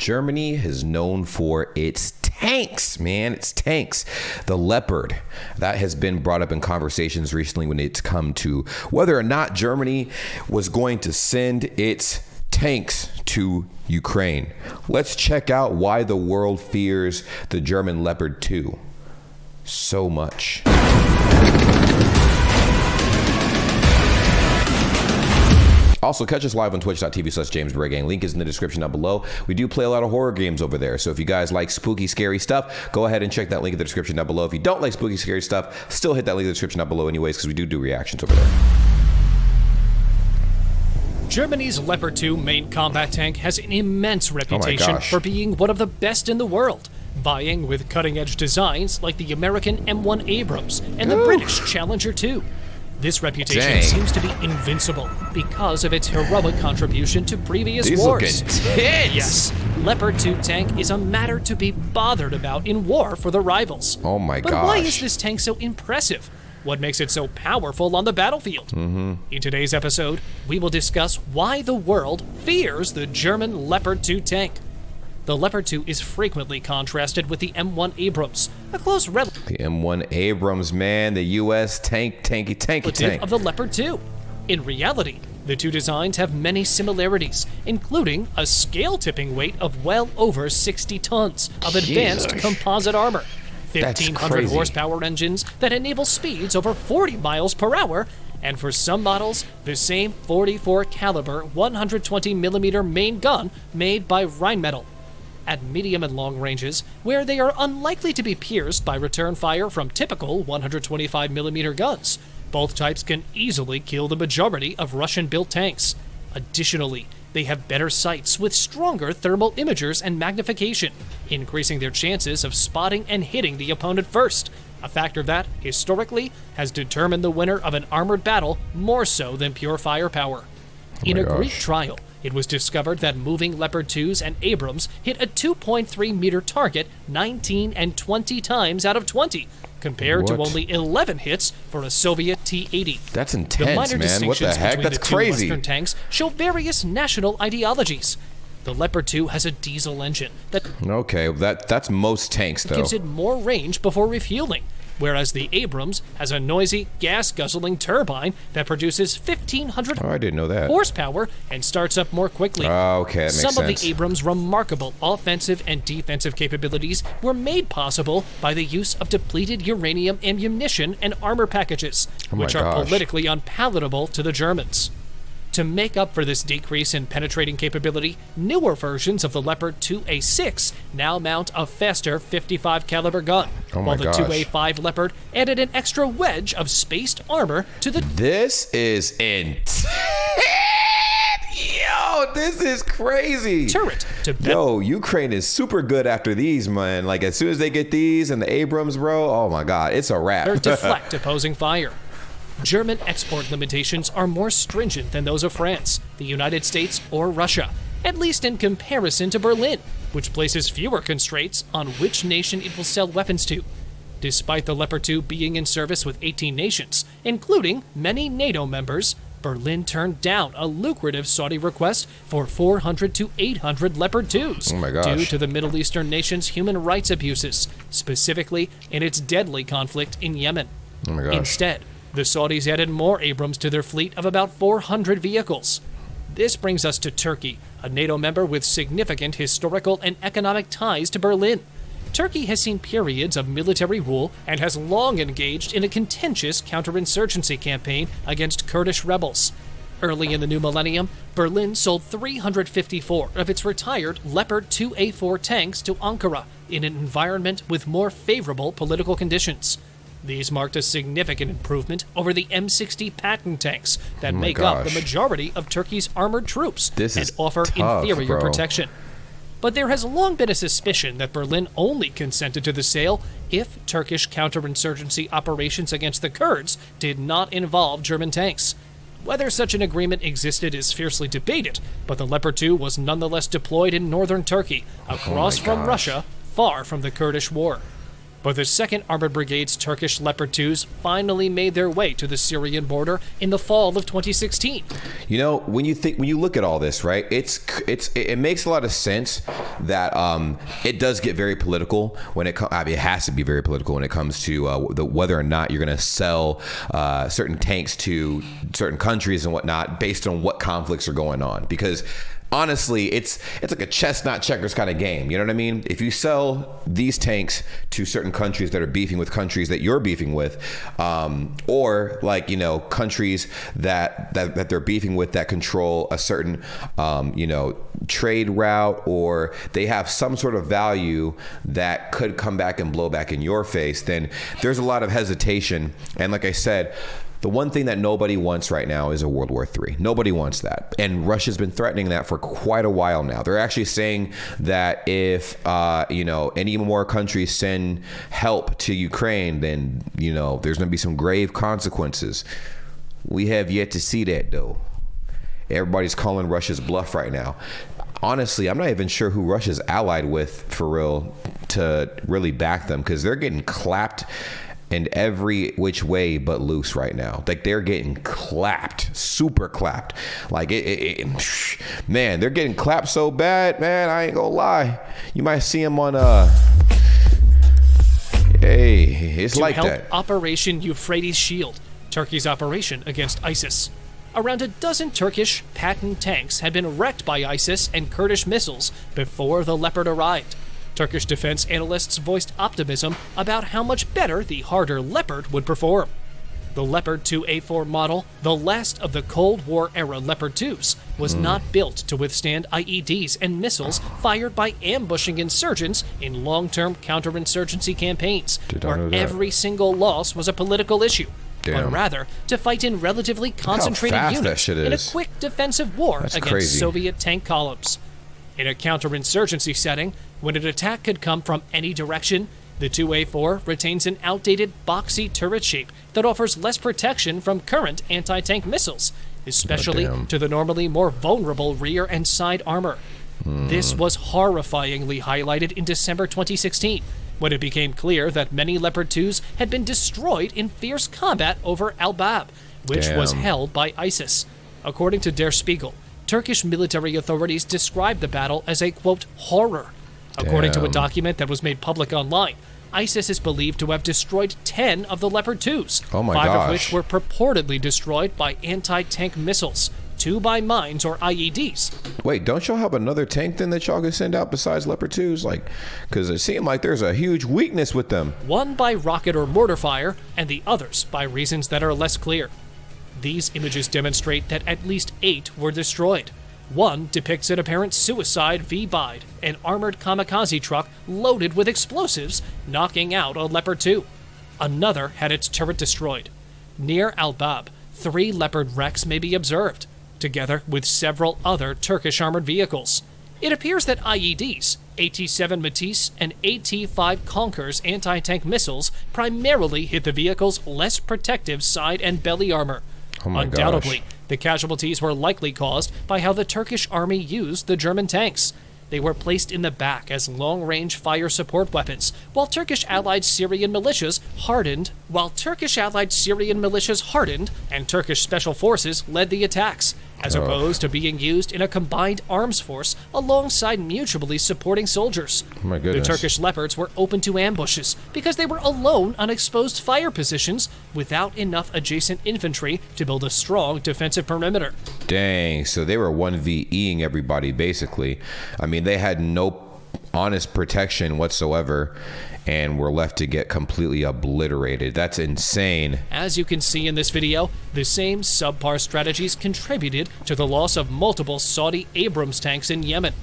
Germany is known for its tanks, man. It's tanks. The Leopard, that has been brought up in conversations recently when it's come to whether or not Germany was going to send its tanks to Ukraine. Let's check out why the world fears the German Leopard 2 so much. Also, catch us live on twitch.tv/JamesBray. Link is in the description down below. We do play a lot of horror games over there. So if you guys like spooky, scary stuff, go ahead and check that link in the description down below. If you don't like spooky, scary stuff, still hit that link in the description down below anyways, because we do reactions over there. Germany's Leopard 2 main combat tank has an immense reputation for being one of the best in the world, vying with cutting-edge designs like the American M1 Abrams and the British Challenger 2. This reputation seems to be invincible because of its heroic contribution to previous wars. Yes, Leopard 2 tank is a matter to be bothered about in war for the rivals. Oh my gosh. But why is this tank so impressive? What makes it so powerful on the battlefield? In today's episode, we will discuss why the world fears the German Leopard 2 tank. The Leopard 2 is frequently contrasted with the M1 Abrams, a close relative. The M1 Abrams, man, the U.S. tanky tank of the Leopard 2. In reality, the two designs have many similarities, including a scale-tipping weight of well over 60 tons of advanced composite armor, 1,500 horsepower engines that enable speeds over 40 miles per hour, and for some models, the same 44 caliber 120mm main gun made by Rheinmetall. At medium and long ranges, where they are unlikely to be pierced by return fire from typical 125mm guns, both types can easily kill the majority of Russian-built tanks. Additionally, they have better sights with stronger thermal imagers and magnification, increasing their chances of spotting and hitting the opponent first, a factor that, historically, has determined the winner of an armored battle more so than pure firepower. In a Greek trial, it was discovered that moving Leopard 2s and Abrams hit a 2.3-meter target 19 and 20 times out of 20, compared to only 11 hits for a Soviet T-80. That's intense, man. What the heck? That's crazy. Western tanks show various national ideologies. The Leopard 2 has a diesel engine that that's most tanks, though. Gives it more range before refueling, whereas the Abrams has a noisy, gas-guzzling turbine that produces 1,500 I didn't know that. horsepower and starts up more quickly. That makes sense. Some of the Abrams' remarkable offensive and defensive capabilities were made possible by the use of depleted uranium ammunition and armor packages, which are politically unpalatable to the Germans. To make up for this decrease in penetrating capability, newer versions of the Leopard 2A6 now mount a faster 55 caliber gun, while the 2A5 Leopard added an extra wedge of spaced armor to the... This is intense. Yo, this is crazy. Turret. Yo, Ukraine is super good after these, man. Like, as soon as they get these and the Abrams, bro, oh my God, it's a wrap. Deflect opposing fire. German export limitations are more stringent than those of France, the United States, or Russia, at least in comparison to Berlin, which places fewer constraints on which nation it will sell weapons to. Despite the Leopard 2 being in service with 18 nations, including many NATO members, Berlin turned down a lucrative Saudi request for 400 to 800 Leopard 2s due to the Middle Eastern nation's human rights abuses, specifically in its deadly conflict in Yemen. Instead, the Saudis added more Abrams to their fleet of about 400 vehicles. This brings us to Turkey, a NATO member with significant historical and economic ties to Berlin. Turkey has seen periods of military rule and has long engaged in a contentious counterinsurgency campaign against Kurdish rebels. Early in the new millennium, Berlin sold 354 of its retired Leopard 2A4 tanks to Ankara in an environment with more favorable political conditions. These marked a significant improvement over the M60 Patton tanks that make up the majority of Turkey's armored troops and offer inferior protection. But there has long been a suspicion that Berlin only consented to the sale if Turkish counterinsurgency operations against the Kurds did not involve German tanks. Whether such an agreement existed is fiercely debated, but the Leopard 2 was nonetheless deployed in northern Turkey, across from Russia, far from the Kurdish war. But the 2nd Armored Brigade's Turkish Leopard 2s finally made their way to the Syrian border in the fall of 2016. You know, when you look at all this, right? It makes a lot of sense that it does get very political when it comes. I mean, it has to be very political when it comes to whether or not you're going to sell certain tanks to certain countries and whatnot based on what conflicts are going on. Because honestly, it's like a chess, not checkers kind of game. You know what I mean? If you sell these tanks to certain countries that are beefing with countries that you're beefing with, or like, you know, countries that they're beefing with that control a certain, you know, trade route, or they have some sort of value that could come back and blow back in your face, then there's a lot of hesitation. And like I said, the one thing that nobody wants right now is a World War III. Nobody wants that. And Russia's been threatening that for quite a while now. They're actually saying that if, you know, any more countries send help to Ukraine, then, you know, there's going to be some grave consequences. We have yet to see that, though. Everybody's calling Russia's bluff right now. Honestly, I'm not even sure who Russia's allied with for real to really back them, because they're getting clapped in every which way but loose right now. Like, they're getting clapped, super clapped. Like, man, they're getting clapped so bad, man, I ain't gonna lie. You might see them on hey, it's like that. To help Operation Euphrates Shield, Turkey's operation against ISIS. Around a dozen Turkish Patton tanks had been wrecked by ISIS and Kurdish missiles before the Leopard arrived. Turkish defense analysts voiced optimism about how much better the harder Leopard would perform. The Leopard 2A4 model, the last of the Cold War-era Leopard 2s, was not built to withstand IEDs and missiles fired by ambushing insurgents in long-term counterinsurgency campaigns, where every single loss was a political issue, but rather to fight in relatively concentrated units in a quick defensive war against Soviet tank columns. In a counterinsurgency setting, when an attack could come from any direction, the 2A4 retains an outdated boxy turret shape that offers less protection from current anti-tank missiles, especially to the normally more vulnerable rear and side armor. This was horrifyingly highlighted in December 2016, when it became clear that many Leopard 2s had been destroyed in fierce combat over Al-Bab, which was held by ISIS. According to Der Spiegel, Turkish military authorities described the battle as a, quote, horror. According to a document that was made public online, ISIS is believed to have destroyed 10 of the Leopard 2s, 5 of which were purportedly destroyed by anti-tank missiles, 2 by mines or IEDs. Wait, don't y'all have another tank then that y'all can send out besides Leopard 2s? Like, because it seemed like there's a huge weakness with them. 1 by rocket or mortar fire, and the others by reasons that are less clear. These images demonstrate that at least 8 were destroyed. 1 depicts an apparent suicide V-Bide, an armored kamikaze truck loaded with explosives, knocking out a Leopard 2. Another had its turret destroyed. Near Al-Bab, 3 Leopard wrecks may be observed, together with several other Turkish armored vehicles. It appears that IEDs, AT-7 Matisse and AT-5 Conquer's anti-tank missiles primarily hit the vehicle's less protective side and belly armor. Undoubtedly, the casualties were likely caused by how the Turkish army used the German tanks. They were placed in the back as long-range fire support weapons, while Turkish allied Syrian militias hardened, and Turkish special forces led the attacks, as opposed to being used in a combined arms force alongside mutually supporting soldiers. My goodness. The Turkish Leopards were open to ambushes because they were alone on exposed fire positions without enough adjacent infantry to build a strong defensive perimeter. Dang, so they were 1v-ing everybody, basically. I mean, they had no honest protection whatsoever and were left to get completely obliterated. That's insane. As you can see in this video, the same subpar strategies contributed to the loss of multiple Saudi Abrams tanks in Yemen.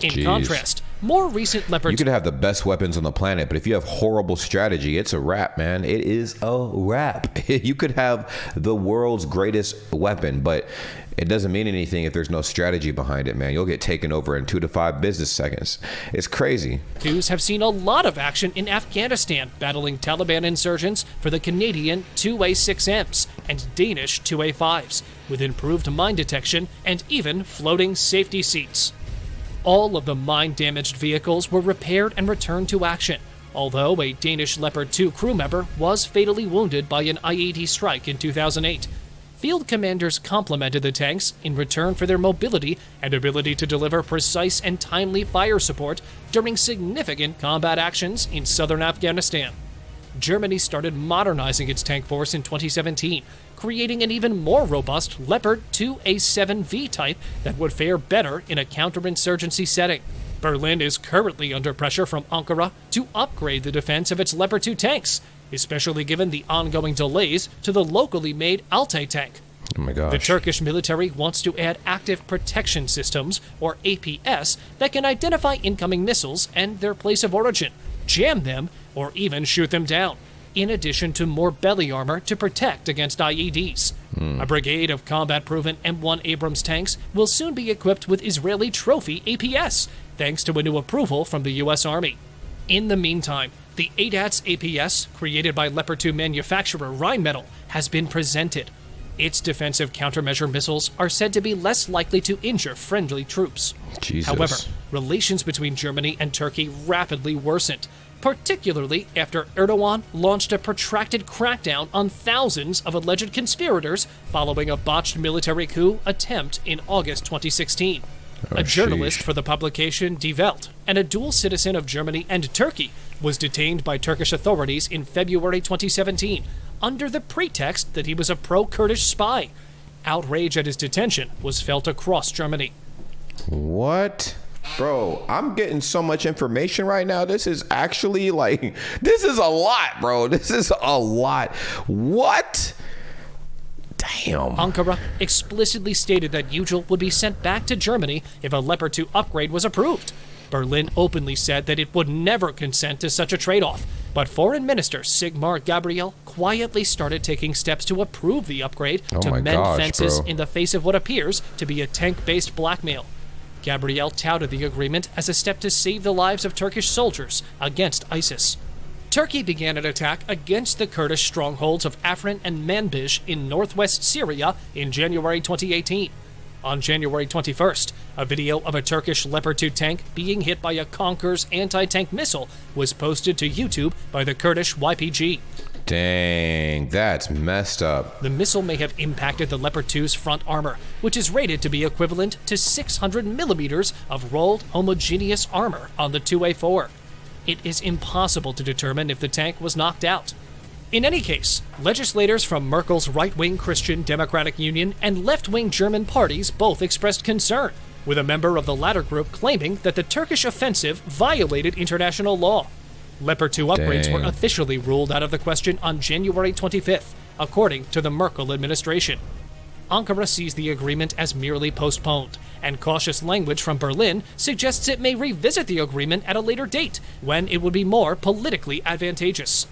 In contrast, more recent Leopards... You could have the best weapons on the planet, but if you have horrible strategy, it's a wrap, man. It is a wrap. You could have the world's greatest weapon, but it doesn't mean anything if there's no strategy behind it, man. You'll get taken over in 2 to 5 business seconds. It's crazy. Twos have seen a lot of action in Afghanistan, battling Taliban insurgents for the Canadian 2A6Ms and Danish 2A5s, with improved mine detection and even floating safety seats. All of the mine-damaged vehicles were repaired and returned to action, although a Danish Leopard 2 crew member was fatally wounded by an IED strike in 2008. Field commanders complimented the tanks in return for their mobility and ability to deliver precise and timely fire support during significant combat actions in southern Afghanistan. Germany started modernizing its tank force in 2017, creating an even more robust Leopard 2A7V type that would fare better in a counterinsurgency setting. Berlin is currently under pressure from Ankara to upgrade the defense of its Leopard 2 tanks, especially given the ongoing delays to the locally made Altay tank. Oh my gosh. The Turkish military wants to add active protection systems, or APS, that can identify incoming missiles and their place of origin, jam them, or even shoot them down, in addition to more belly armor to protect against IEDs. A brigade of combat-proven M1 Abrams tanks will soon be equipped with Israeli Trophy APS, thanks to a new approval from the U.S. Army. In the meantime, the ADATS APS, created by Leopard 2 manufacturer Rheinmetall, has been presented. Its defensive countermeasure missiles are said to be less likely to injure friendly troops. Jesus. However, relations between Germany and Turkey rapidly worsened, particularly after Erdogan launched a protracted crackdown on thousands of alleged conspirators following a botched military coup attempt in August 2016. A journalist for the publication Die Welt and a dual citizen of Germany and Turkey was detained by Turkish authorities in February 2017 under the pretext that he was a pro-Kurdish spy. Outrage at his detention was felt across Germany. What? Bro, I'm getting so much information right now. This is actually this is a lot, bro. This is a lot. What? Damn. Ankara explicitly stated that Yücel would be sent back to Germany if a Leopard 2 upgrade was approved. Berlin openly said that it would never consent to such a trade-off, but Foreign Minister Sigmar Gabriel quietly started taking steps to approve the upgrade to mend fences in the face of what appears to be a tank-based blackmail. Gabriel touted the agreement as a step to save the lives of Turkish soldiers against ISIS. Turkey began an attack against the Kurdish strongholds of Afrin and Manbij in northwest Syria in January 2018. On January 21st, a video of a Turkish Leopard 2 tank being hit by a Konkurs anti-tank missile was posted to YouTube by the Kurdish YPG. Dang, that's messed up. The missile may have impacted the Leopard 2's front armor, which is rated to be equivalent to 600 millimeters of rolled homogeneous armor on the 2A4. It is impossible to determine if the tank was knocked out. In any case, legislators from Merkel's right-wing Christian Democratic Union and left-wing German parties both expressed concern, with a member of the latter group claiming that the Turkish offensive violated international law. Leopard 2 upgrades were officially ruled out of the question on January 25th, according to the Merkel administration. Ankara sees the agreement as merely postponed, and cautious language from Berlin suggests it may revisit the agreement at a later date, when it would be more politically advantageous.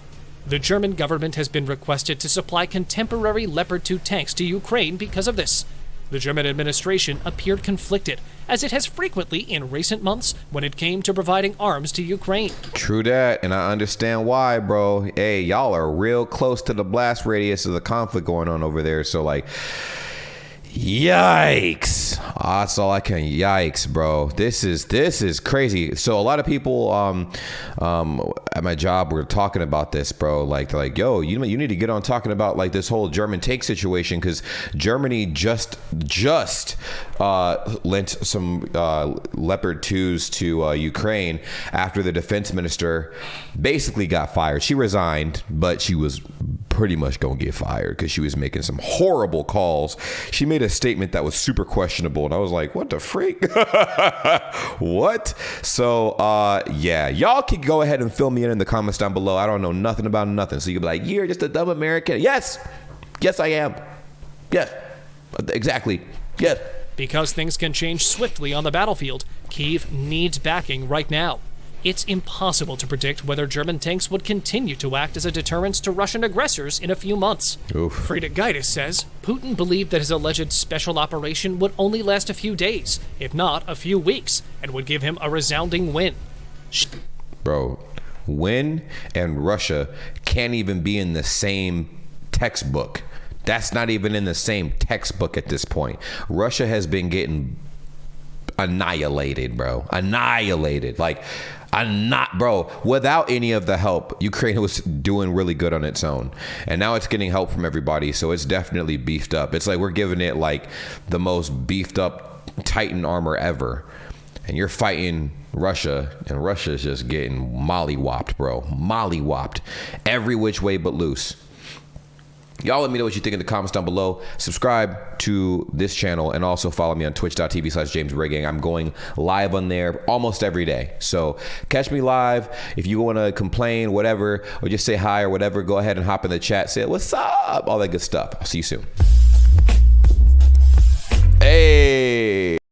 The German government has been requested to supply contemporary Leopard 2 tanks to Ukraine because of this. The German administration appeared conflicted, as it has frequently in recent months when it came to providing arms to Ukraine. True that, and I understand why, bro. Hey, y'all are real close to the blast radius of the conflict going on over there, so yikes. That's all I can. Yikes, bro. This is crazy. So a lot of people at my job were talking about this, bro. They're like, yo, you need to get on talking about this whole German tank situation, because Germany just lent some Leopard 2s to Ukraine after the defense minister basically got fired. She resigned, but she was pretty much gonna get fired because she was making some horrible calls. She made a statement that was super questionable, and I was like, what the freak? What? So yeah, y'all can go ahead and fill me in the comments down below. I don't know nothing about nothing, so you can be like, you're just a dumb American. Yes I am. Yes, exactly. Yes. Because things can change swiftly on the battlefield, Kyiv needs backing right now. It's impossible to predict whether German tanks would continue to act as a deterrent to Russian aggressors in a few months. Friedrich Gaitis says Putin believed that his alleged special operation would only last a few days, if not a few weeks, and would give him a resounding win. Bro, win and Russia can't even be in the same textbook. That's not even in the same textbook at this point. Russia has been getting annihilated, bro. Annihilated. Like, bro, without any of the help, Ukraine was doing really good on its own. And now it's getting help from everybody, so it's definitely beefed up. It's like we're giving it like the most beefed up Titan armor ever. And you're fighting Russia, and Russia's just getting mollywopped, bro. Mollywopped. Every which way but loose. Y'all let me know what you think in the comments down below. Subscribe to this channel and also follow me on twitch.tv/JamesBray. I'm going live on there almost every day. So catch me live. If you want to complain, whatever, or just say hi or whatever, go ahead and hop in the chat. Say, what's up? All that good stuff. I'll see you soon.